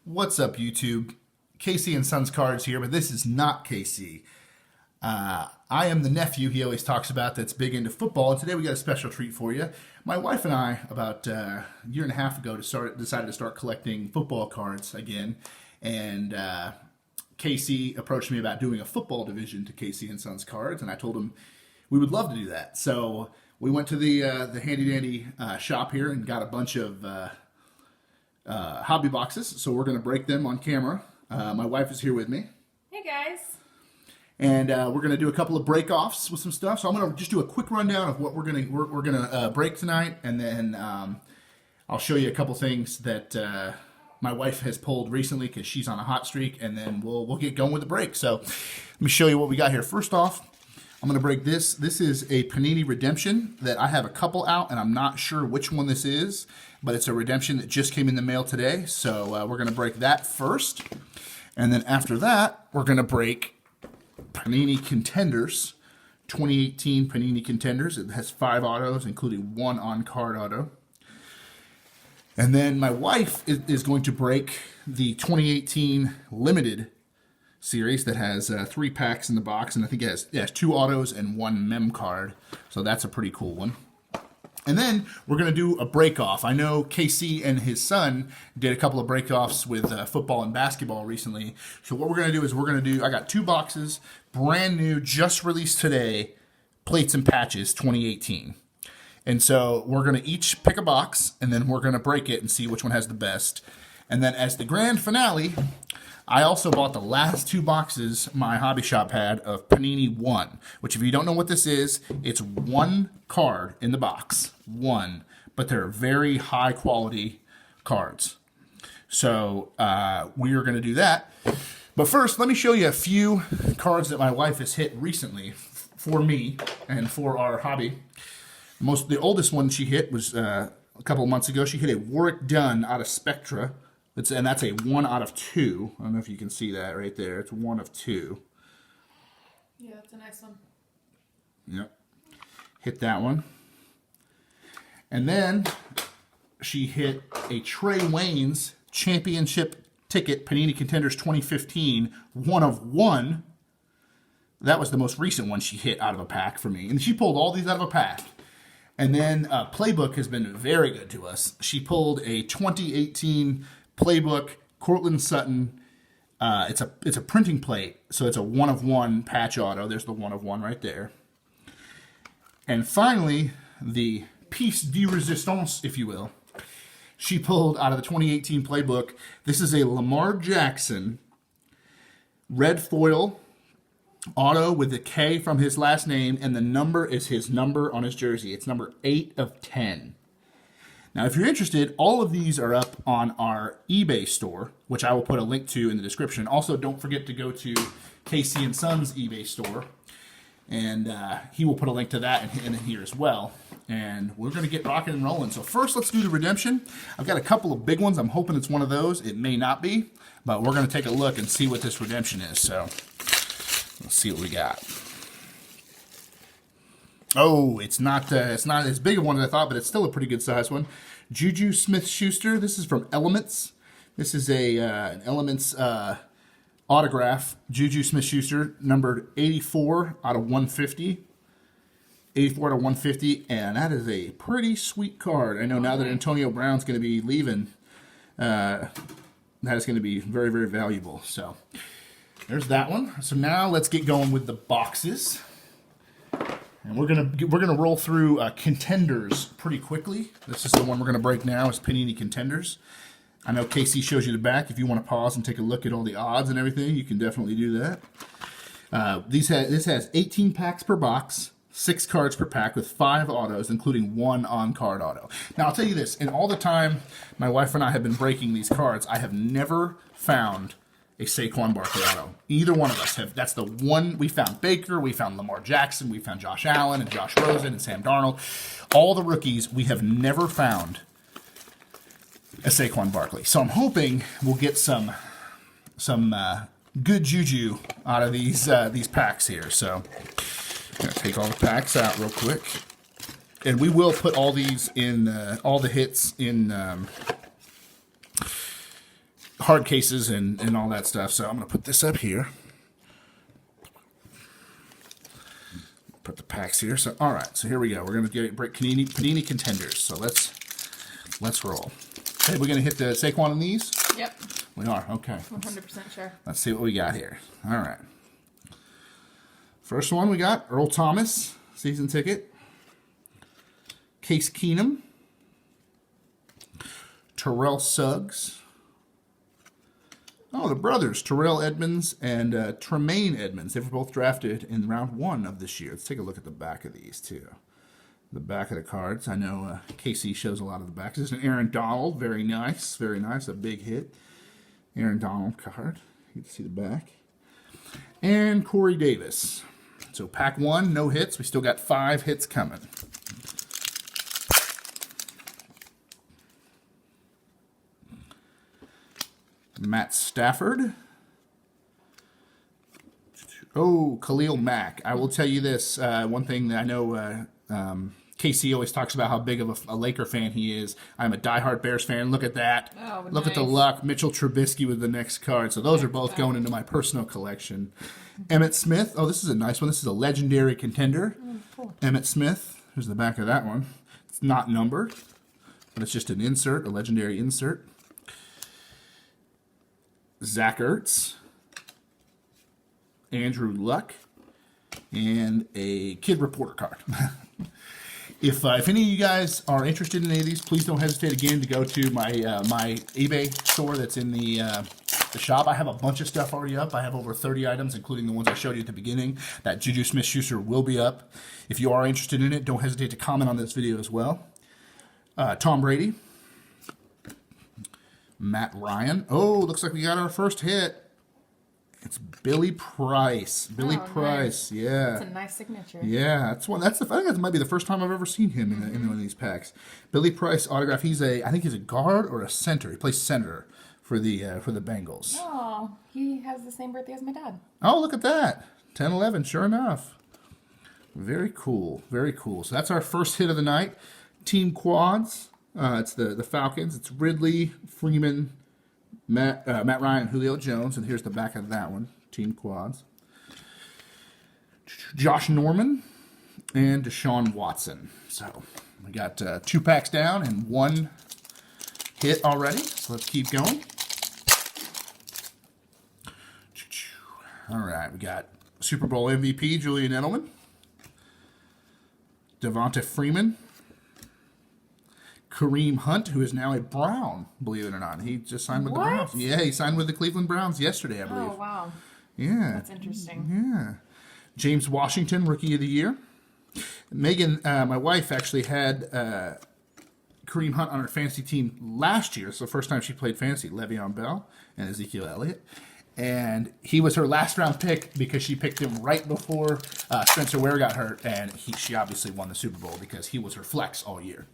What's up, YouTube? KC and Sons Cards here, but this is not KC. I am the nephew he always talks about that's big into football, and today we got a special treat for you. My wife and I, about a year and a half ago, decided to start collecting football cards again, and KC approached me about doing a football division to KC and Sons Cards, and I told him we would love to do that. So we went to the handy-dandy shop here and got a bunch of hobby boxes, so we're going to break them on camera. My wife is here with me. Hey guys. And we're going to do a couple of break-offs with some stuff. So I'm going to just do a quick rundown of what we're going to break tonight, and then I'll show you a couple things that my wife has pulled recently because she's on a hot streak, and then we'll get going with the break. So let me show you what we got here. First off, I'm going to break this. This is a Panini Redemption that I have a couple out, and I'm not sure which one this is, but it's a redemption that just came in the mail today. So we're going to break that first. And then after that, we're going to break Panini Contenders, 2018 Panini Contenders. It has 5 autos, including 1 on-card auto. And then my wife is going to break the 2018 Limited series that has 3 packs in the box, and I think it has 2 autos and 1 mem card. So that's a pretty cool one. And then we're going to do a break-off. I know KC and his son did a couple of break-offs with football and basketball recently. So what we're going to do is I got 2 boxes, brand new, just released today, Plates and Patches 2018. And so we're going to each pick a box, and then we're going to break it and see which one has the best. And then as the grand finale, I also bought the last 2 boxes my hobby shop had of Panini One, which if you don't know what this is, it's 1 card in the box, 1, but they're very high quality cards. So we are going to do that. But first, let me show you a few cards that my wife has hit recently for me and for our hobby. The oldest one she hit was a couple of months ago. She hit a Warwick Dunn out of Spectra. And that's a 1 out of 2. I don't know if you can see that right there. It's 1 of 2. Yeah, that's a nice one. Yep. Hit that one. And then she hit a Trey Waynes championship ticket, Panini Contenders 2015, 1 of 1. That was the most recent one she hit out of a pack for me. And she pulled all these out of a pack. And then Playbook has been very good to us. She pulled a 2018 Playbook, Cortland Sutton. It's a printing plate, so it's a 1 of 1 patch auto. There's the 1 of 1 right there. And finally, the piece de resistance, if you will. She pulled out of the 2018 Playbook. This is a Lamar Jackson red foil auto with the K from his last name, and the number is his number on his jersey. It's number 8 of 10. Now, if you're interested, all of these are up on our eBay store, which I will put a link to in the description. Also, don't forget to go to KC and Sons eBay store, and he will put a link to that in here as well. And we're going to get rocking and rolling. So first, let's do the redemption. I've got a couple of big ones. I'm hoping it's one of those. It may not be, but we're going to take a look and see what this redemption is. So let's see what we got. Oh, it's not as big a one as I thought, but it's still a pretty good size one. Juju Smith-Schuster. This is from Elements. This is an Elements autograph. Juju Smith-Schuster, numbered 84 out of 150. 84 out of 150, and that is a pretty sweet card. I know now that Antonio Brown's going to be leaving, that is going to be very, very valuable. So there's that one. So now let's get going with the boxes. And we're gonna roll through Contenders pretty quickly. This is the one we're gonna break now. Is Panini Contenders. I know KC shows you the back. If you want to pause and take a look at all the odds and everything, you can definitely do that. This has 18 packs per box, 6 cards per pack with 5 autos, including 1 on-card auto. Now I'll tell you this: in all the time my wife and I have been breaking these cards, I have never found a Saquon Barkley auto. Either one of us have. That's the one we found. Baker, we found Lamar Jackson, we found Josh Allen and Josh Rosen and Sam Darnold. All the rookies, we have never found a Saquon Barkley. So I'm hoping we'll get some good juju out of these packs here. So I'm gonna take all the packs out real quick, and we will put all these in all the hits in hard cases and all that stuff. So I'm going to put this up here. Put the packs here. So all right, so here we go. We're going to break Panini Contenders. So let's roll. Hey, we're going to hit the Saquon on these? Yep. We are. Okay. 100% sure. Let's see what we got here. All right. First one we got Earl Thomas, season ticket. Case Keenum. Terrell Suggs. Oh, the brothers, Terrell Edmonds and Tremaine Edmonds. They were both drafted in round 1 of this year. Let's take a look at the back of these, too. The back of the cards. I know KC shows a lot of the backs. This is an Aaron Donald. Very nice. Very nice. A big hit. Aaron Donald card. You can see the back. And Corey Davis. So pack 1, no hits. We still got 5 hits coming. Matt Stafford. Oh, Khalil Mack. I will tell you this. One thing that I know KC always talks about how big of a Laker fan he is. I'm a diehard Bears fan. Look at that. Oh, Look at the luck. Mitchell Trubisky with the next card. So those are both going into my personal collection. Emmitt Smith. Oh, this is a nice one. This is a legendary contender. Oh, cool. Emmitt Smith. Here's the back of that one. It's not numbered, but it's just an insert, a legendary insert. Zach Ertz, Andrew Luck, and a Kid Reporter card. If any of you guys are interested in any of these, please don't hesitate again to go to my my eBay store that's in the shop. I have a bunch of stuff already up. I have over 30 items, including the ones I showed you at the beginning. That Juju Smith-Schuster will be up. If you are interested in it, don't hesitate to comment on this video as well. Tom Brady. Matt Ryan. Oh, looks like we got our first hit. It's Billy Price. Billy Price. Nice. Yeah. That's a nice signature. Yeah, that's one. I think that might be the first time I've ever seen him in one of these packs. Billy Price autograph. I think he's a guard or a center. He plays center for the Bengals. Oh, he has the same birthday as my dad. Oh, look at that. 10-11. Sure enough. Very cool. Very cool. So that's our first hit of the night. Team quads. It's the Falcons. It's Ridley, Freeman, Matt Ryan, Julio Jones, and here's the back of that one. Team quads. Josh Norman and Deshaun Watson. So we got 2 packs down and 1 hit already. So let's keep going. All right, we got Super Bowl MVP Julian Edelman, Devonta Freeman. Kareem Hunt, who is now a Brown, believe it or not. He just signed with the Browns. Yeah, he signed with the Cleveland Browns yesterday, I believe. Oh, wow. Yeah. That's interesting. Yeah. James Washington, Rookie of the Year. Megan, my wife, actually had Kareem Hunt on her fantasy team last year. It's the first time she played fantasy. Le'Veon Bell and Ezekiel Elliott. And he was her last round pick because she picked him right before Spencer Ware got hurt, and she obviously won the Super Bowl because he was her flex all year.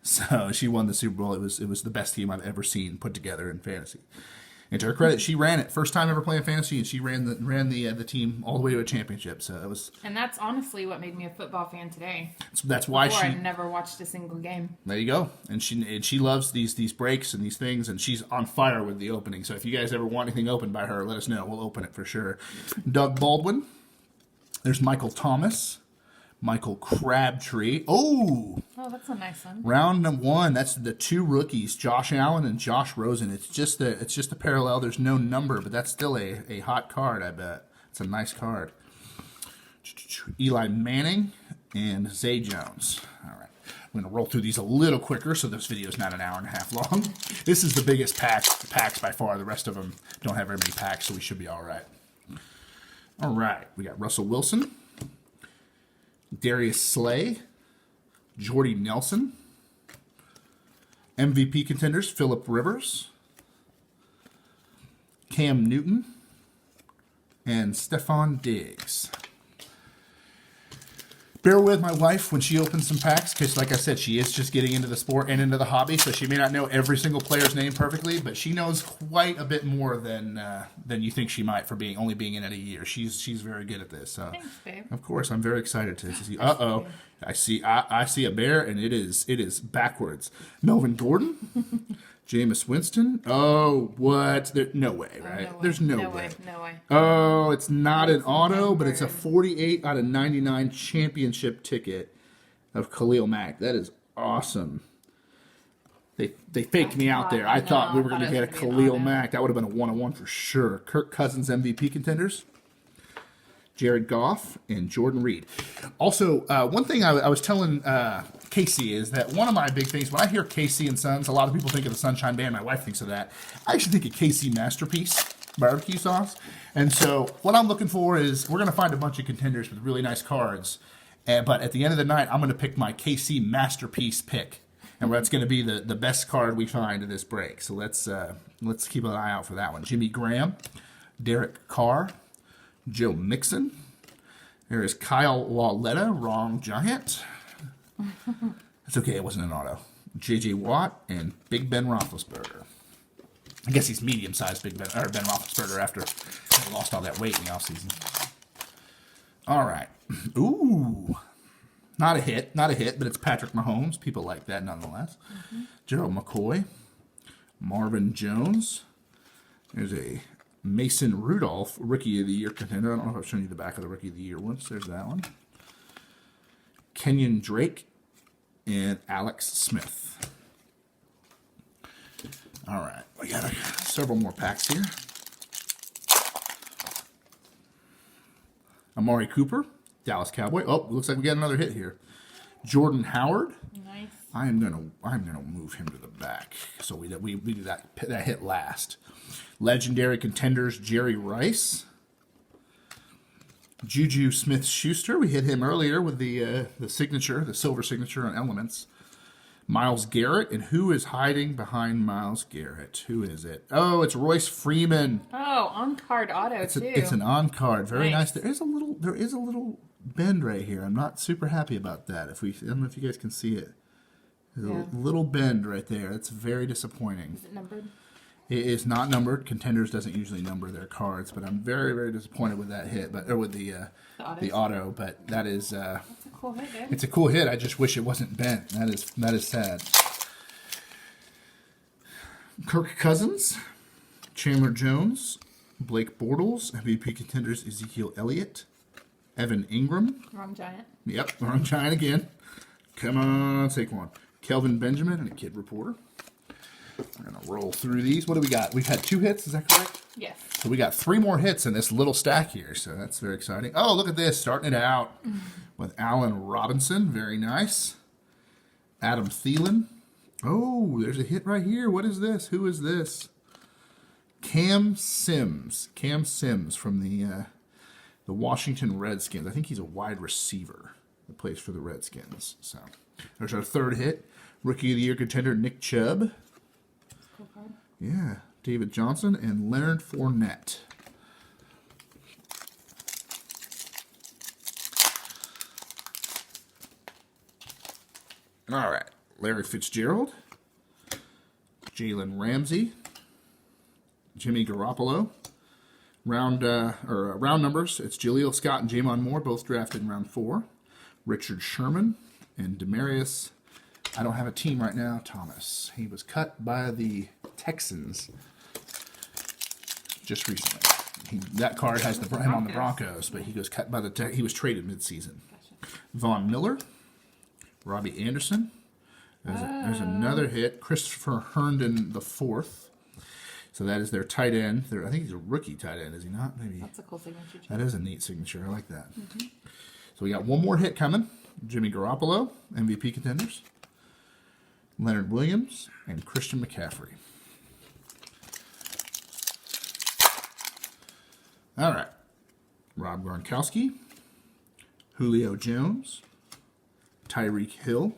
So she won the Super Bowl. It was the best team I've ever seen put together in fantasy. And to her credit, she ran it. First time ever playing fantasy, and she ran the team all the way to a championship. So it was. And that's honestly what made me a football fan today. That's why Before I'd never watched a single game. There you go. And she loves these breaks and these things, and she's on fire with the opening. So if you guys ever want anything opened by her, let us know. We'll open it for sure. Doug Baldwin. There's Michael Thomas. Michael Crabtree. Oh, that's a nice one. Round 1. That's the 2 rookies, Josh Allen and Josh Rosen. It's just a parallel. There's no number, but that's still a hot card, I bet. It's a nice card. Eli Manning and Zay Jones. All right. I'm going to roll through these a little quicker so this video is not an hour and a half long. This is the biggest packs by far. The rest of them don't have very many packs, so we should be all right. All right. We got Russell Wilson. Darius Slay, Jordy Nelson, MVP contenders, Phillip Rivers, Cam Newton, and Stephon Diggs. Bear with my wife when she opens some packs, because like I said, she is just getting into the sport and into the hobby, so she may not know every single player's name perfectly, but she knows quite a bit more than you think she might for only being in it a year. She's very good at this. So thanks, babe. Of course, I'm very excited to see. I see a bear, and it is backwards. Melvin Gordon, Jameis Winston. Oh, what? No way, right? No way. There's no way. No way. Oh, it's not an auto, but it's a numbered. 48 out of 99 championship ticket of Khalil Mack. That is awesome. They faked me out there. I thought we were going to get a Khalil Mack. That would have been a 1-on-1 for sure. Kirk Cousins MVP contenders. Jared Goff and Jordan Reed. Also, one thing I was telling Casey is that one of my big things, when I hear KC and Sons, a lot of people think of the Sunshine Band. My wife thinks of that. I actually think of KC Masterpiece barbecue sauce. And so what I'm looking for is we're going to find a bunch of contenders with really nice cards. But at the end of the night, I'm going to pick my KC Masterpiece pick. And that's going to be the best card we find in this break. So let's keep an eye out for that one. Jimmy Graham, Derek Carr, Joe Mixon. There is Kyle Lauletta, wrong giant. It's okay, it wasn't an auto. J.J. Watt and Big Ben Roethlisberger. I guess he's medium-sized Ben Roethlisberger after he lost all that weight in the offseason. All right. Ooh. Not a hit, but it's Patrick Mahomes. People like that nonetheless. Gerald McCoy, Marvin Jones. There's a Mason Rudolph, Rookie of the Year contender. I don't know if I've shown you the back of the Rookie of the Year once. There's that one. Kenyon Drake and Alex Smith. All right, we got several more packs here. Amari Cooper, Dallas Cowboy. Oh, looks like we got another hit here. Jordan Howard. Nice. I'm gonna move him to the back so we do that hit last. Legendary contenders Jerry Rice, Juju Smith-Schuster. We hit him earlier with the signature, the silver signature on Elements. Myles Garrett, and who is hiding behind Myles Garrett? Who is it? Oh, it's Royce Freeman. Oh, on-card auto, too. It's an on-card. Very nice. Nice. There is a little bend right here. I'm not super happy about that. I don't know if you guys can see it. There's a little bend right there. That's very disappointing. Is it numbered? It is not numbered. Contenders doesn't usually number their cards, but I'm very, very disappointed with that hit, or with the auto. But that is That's a cool hit, dude. it's a cool hit. I just wish it wasn't bent. That is sad. Kirk Cousins, Chandler Jones, Blake Bortles, MVP contenders Ezekiel Elliott, Evan Ingram. Wrong giant. Yep, wrong giant again. Come on, Saquon. Kelvin Benjamin and a Kid Reporter. We're going to roll through these. What do we got? We've had 2 hits, is that correct? Yes. So we got 3 more hits in this little stack here, so that's very exciting. Oh, look at this, starting it out with Allen Robinson. Very nice. Adam Thielen. Oh, there's a hit right here. What is this? Who is this? Cam Sims. Cam Sims from the Washington Redskins. I think he's a wide receiver that plays for the Redskins. So there's our 3rd hit. Rookie of the Year contender Nick Chubb. Cool card. Yeah, David Johnson and Leonard Fournette. All right, Larry Fitzgerald, Jalen Ramsey, Jimmy Garoppolo. Round numbers, it's Jaleel Scott and Jamon Moore, both drafted in round 4. Richard Sherman and Demarius. I don't have a team right now. Thomas. He was cut by the Texans just recently. That card has him on the Broncos, but he was cut by he was traded midseason. Gotcha. Von Miller, Robbie Anderson. There's another hit. Christopher Herndon the 4th. So that is their tight end. I think he's a rookie tight end, is he not? Maybe. That's a cool signature. That is a neat signature. I like that. So we got one more hit coming. Jimmy Garoppolo, MVP contenders. Leonard Williams, and Christian McCaffrey. All right. Rob Gronkowski, Julio Jones, Tyreek Hill.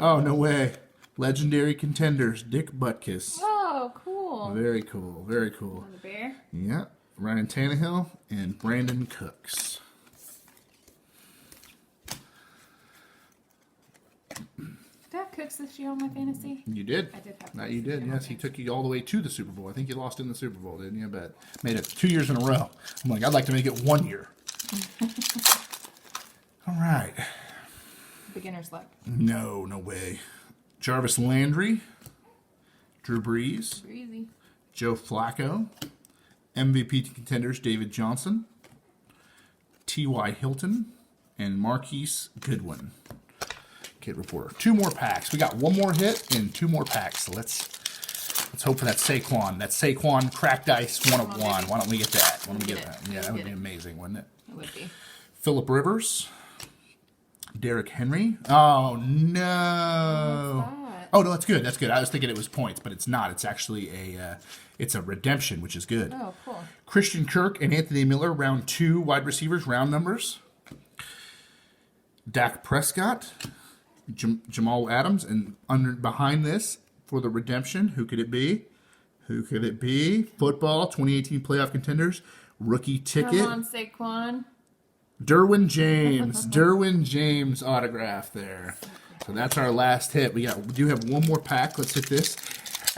Oh, no way. Legendary contenders, Dick Butkus. Oh, cool. Very cool, very cool. The bear. Yeah, Ryan Tannehill and Brandon Cooks. Did I have Cooks this year on my fantasy? You did. I did have That Cooks you this year did. on my Yes, he fantasy. took you all the way to the Super Bowl. I think you lost in the Super Bowl, didn't you? But made it 2 years in a row. I'm like, I'd like to make it 1 year. All right. Beginner's luck. No way. Jarvis Landry, Drew Brees, Breezy. Joe Flacco, MVP Contenders David Johnson, T.Y. Hilton, and Marquise Goodwin. Kid Reporter. 2 more packs. We got 1 more hit and 2 more packs. So let's hope for that Saquon. That Saquon cracked ice 1 of 1. Why don't we get that? Why don't we get that? Yeah, that would be amazing, wouldn't it? It would be. Phillip Rivers, Derrick Henry. Oh no! That? Oh no, that's good. That's good. I was thinking it was points, but it's not. It's actually it's a redemption, which is good. Oh, cool. Christian Kirk and Anthony Miller, round 2 wide receivers, round numbers. Dak Prescott, Jamal Adams, and behind this for the redemption, who could it be? Who could it be? Football 2018 playoff contenders rookie ticket. Come on, Saquon. Derwin James. Derwin James autograph there. So that's our last hit. We do have 1 more pack. Let's hit this.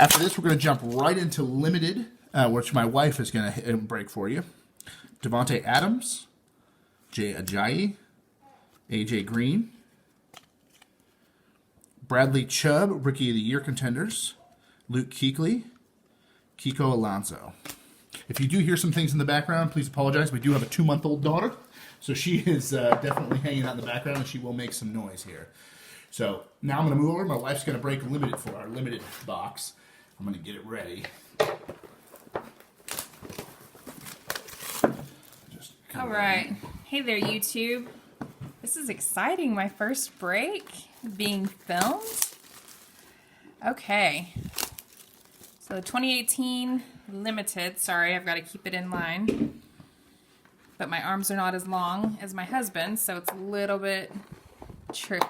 After this, we're going to jump right into limited, which my wife is going to break for you. Devontae Adams, Jay Ajayi, AJ Green, Bradley Chubb, Rookie of the Year contenders, Luke Kuechly, Kiko Alonso. If you do hear some things in the background, please apologize. We do have a 2-month-old daughter, so she is definitely hanging out in the background, and she will make some noise here. So now I'm going to move over. My wife's going to break limited for our limited box. I'm going to get it ready. All right. Hey there, YouTube. This is exciting. My first break being filmed. Okay. So 2018 limited. Sorry, I've got to keep it in line. But my arms are not as long as my husband's, so it's a little bit tricky.